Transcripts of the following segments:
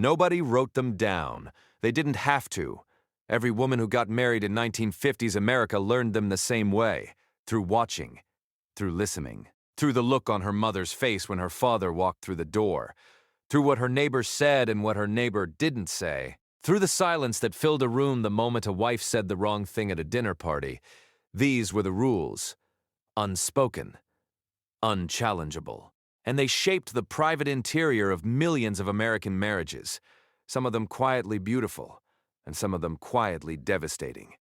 Nobody wrote them down. They didn't have to. Every woman who got married in 1950s America learned them the same way, through watching, through listening, through the look on her mother's face when her father walked through the door, through what her neighbor said and what her neighbor didn't say, through the silence that filled a room the moment a wife said the wrong thing at a dinner party. These were the rules, unspoken, unchallengeable. And they shaped the private interior of millions of American marriages, some of them quietly beautiful, and some of them quietly devastating.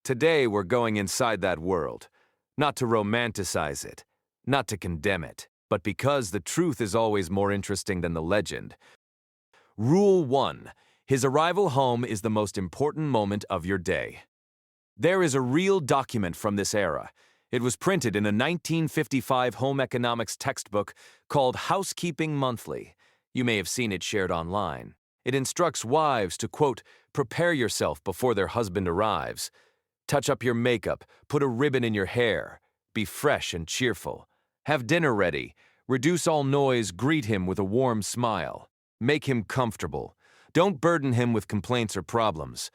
Today, we're going inside that world, not to romanticize it, not to condemn it, but because the truth is always more interesting than the legend. Rule 1. His arrival home is the most important moment of your day. There is a real document from this era. It was printed in a 1955 home economics textbook called Housekeeping Monthly. You may have seen it shared online. It instructs wives to, quote, prepare yourself before their husband arrives. Touch up your makeup, put a ribbon in your hair, be fresh and cheerful. Have dinner ready, reduce all noise, greet him with a warm smile. Make him comfortable. Don't burden him with complaints or problems.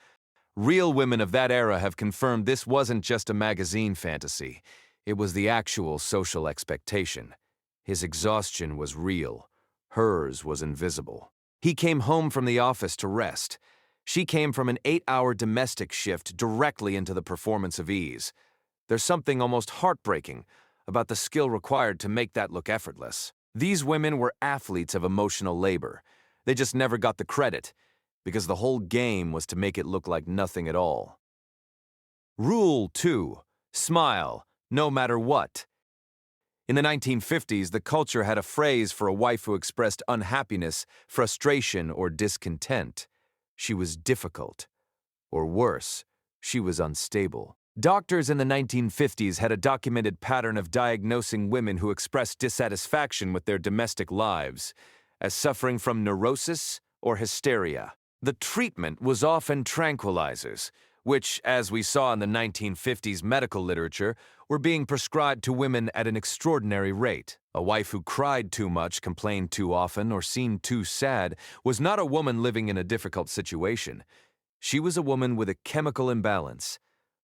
Real women of that era have confirmed this wasn't just a magazine fantasy. It was the actual social expectation. His exhaustion was real. Hers was invisible. He came home from the office to rest. She came from an 8-hour domestic shift directly into the performance of ease. There's something almost heartbreaking about the skill required to make that look effortless. These women were athletes of emotional labor. They just never got the credit, because the whole game was to make it look like nothing at all. Rule 2. Smile, no matter what. In the 1950s, the culture had a phrase for a wife who expressed unhappiness, frustration, or discontent. She was difficult. Or worse, she was unstable. Doctors in the 1950s had a documented pattern of diagnosing women who expressed dissatisfaction with their domestic lives as suffering from neurosis or hysteria. The treatment was often tranquilizers, which, as we saw in the 1950s medical literature, were being prescribed to women at an extraordinary rate. A wife who cried too much, complained too often, or seemed too sad was not a woman living in a difficult situation. She was a woman with a chemical imbalance.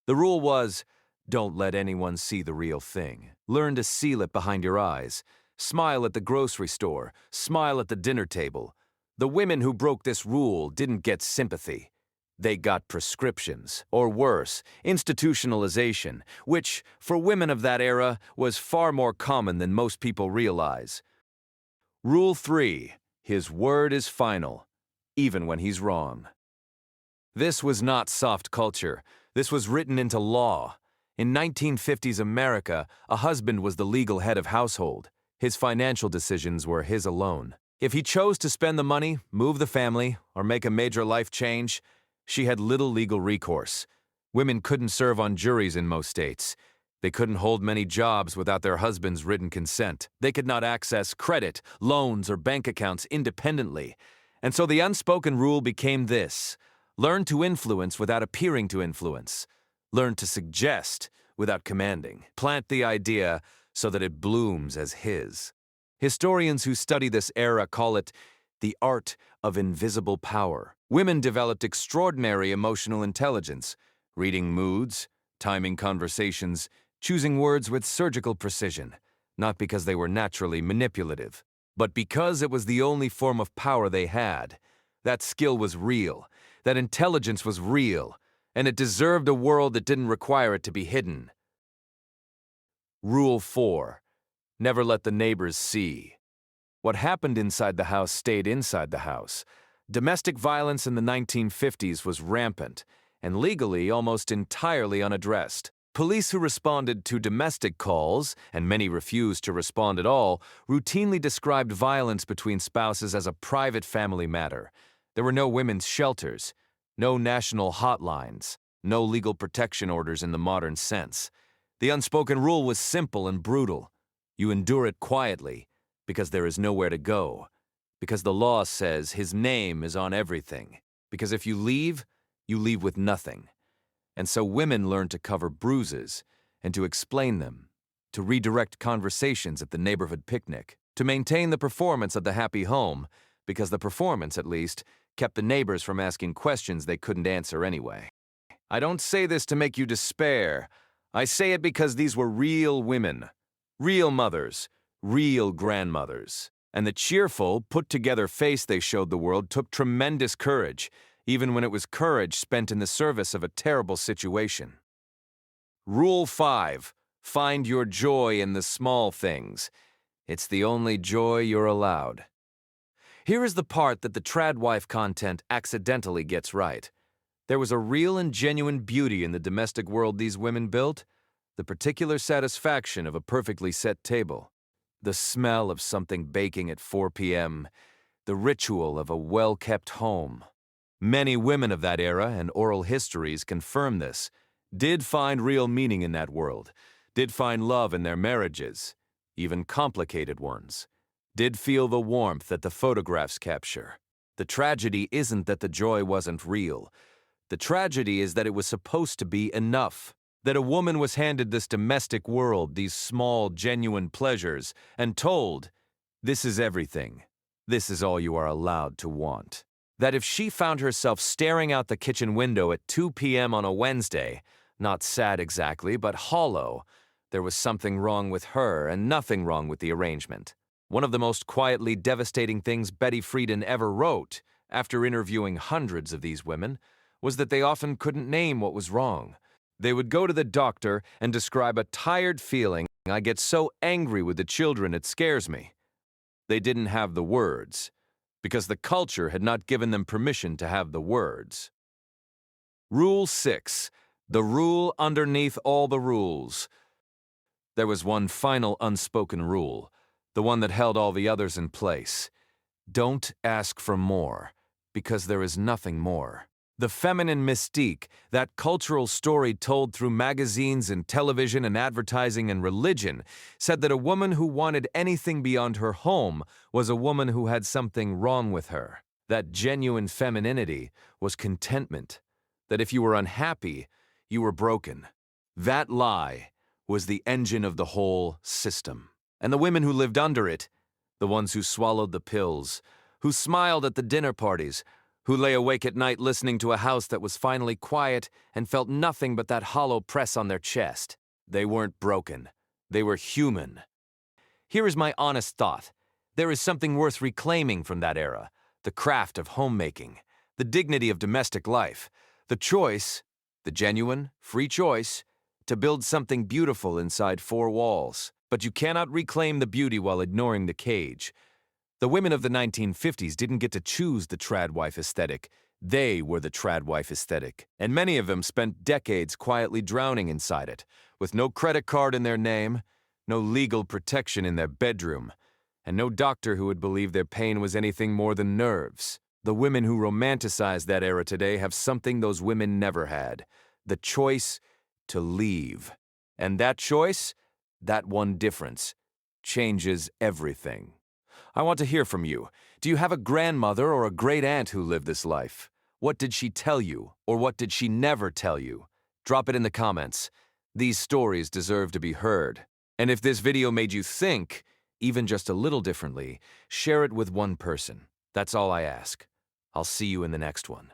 The rule was, don't let anyone see the real thing. Learn to seal it behind your eyes. Smile at the grocery store. Smile at the dinner table. The women who broke this rule didn't get sympathy. They got prescriptions, or worse, institutionalization, which, for women of that era, was far more common than most people realize. Rule 3. His word is final, even when he's wrong. This was not soft culture. This was written into law. In 1950s America, a husband was the legal head of household. His financial decisions were his alone. If he chose to spend the money, move the family, or make a major life change, she had little legal recourse. Women couldn't serve on juries in most states. They couldn't hold many jobs without their husband's written consent. They could not access credit, loans, or bank accounts independently. And so the unspoken rule became this: learn to influence without appearing to influence. Learn to suggest without commanding. Plant the idea so that it blooms as his. Historians who study this era call it the art of invisible power. Women developed extraordinary emotional intelligence, reading moods, timing conversations, choosing words with surgical precision, not because they were naturally manipulative, but because it was the only form of power they had. That skill was real, that intelligence was real, and it deserved a world that didn't require it to be hidden. Rule 4. Never let the neighbors see. What happened inside the house stayed inside the house. Domestic violence in the 1950s was rampant, and legally almost entirely unaddressed. Police who responded to domestic calls, and many refused to respond at all, routinely described violence between spouses as a private family matter. There were no women's shelters, no national hotlines, no legal protection orders in the modern sense. The unspoken rule was simple and brutal. You endure it quietly, because there is nowhere to go. Because the law says his name is on everything. Because if you leave with nothing. And so women learn to cover bruises and to explain them, to redirect conversations at the neighborhood picnic, to maintain the performance of the happy home, because the performance, at least, kept the neighbors from asking questions they couldn't answer anyway. I don't say this to make you despair. I say it because these were real women, real mothers, real grandmothers. And the cheerful, put-together face they showed the world took tremendous courage, even when it was courage spent in the service of a terrible situation. Rule 5. Find your joy in the small things. It's the only joy you're allowed. Here is the part that the Tradwife content accidentally gets right. There was a real and genuine beauty in the domestic world these women built, the particular satisfaction of a perfectly set table, the smell of something baking at 4 p.m., the ritual of a well-kept home. Many women of that era, and oral histories confirm this, did find real meaning in that world, did find love in their marriages, even complicated ones, did feel the warmth that the photographs capture. The tragedy isn't that the joy wasn't real. The tragedy is that it was supposed to be enough, that a woman was handed this domestic world, these small, genuine pleasures, and told, this is everything. This is all you are allowed to want. That if she found herself staring out the kitchen window at 2 p.m. on a Wednesday, not sad exactly, but hollow, there was something wrong with her and nothing wrong with the arrangement. One of the most quietly devastating things Betty Friedan ever wrote, after interviewing hundreds of these women, was that they often couldn't name what was wrong. They would go to the doctor and describe a tired feeling. I get so angry with the children it scares me. They didn't have the words, because the culture had not given them permission to have the words. Rule 6. The rule underneath all the rules. There was one final unspoken rule, the one that held all the others in place. Don't ask for more, because there is nothing more. The feminine mystique, that cultural story told through magazines and television and advertising and religion, said that a woman who wanted anything beyond her home was a woman who had something wrong with her. That genuine femininity was contentment, that if you were unhappy, you were broken. That lie was the engine of the whole system. And the women who lived under it, the ones who swallowed the pills, who smiled at the dinner parties, who lay awake at night listening to a house that was finally quiet and felt nothing but that hollow press on their chest. They weren't broken. They were human. Here is my honest thought. There is something worth reclaiming from that era. The craft of homemaking, the dignity of domestic life, the choice, the genuine, free choice, to build something beautiful inside 4 walls. But you cannot reclaim the beauty while ignoring the cage. The women of the 1950s didn't get to choose the Tradwife aesthetic. They were the Tradwife aesthetic, and many of them spent decades quietly drowning inside it, with no credit card in their name, no legal protection in their bedroom, and no doctor who would believe their pain was anything more than nerves. The women who romanticize that era today have something those women never had, the choice to leave. And that choice, that one difference, changes everything. I want to hear from you. Do you have a grandmother or a great-aunt who lived this life? What did she tell you, or what did she never tell you? Drop it in the comments. These stories deserve to be heard. And if this video made you think, even just a little differently, share it with one person. That's all I ask. I'll see you in the next one.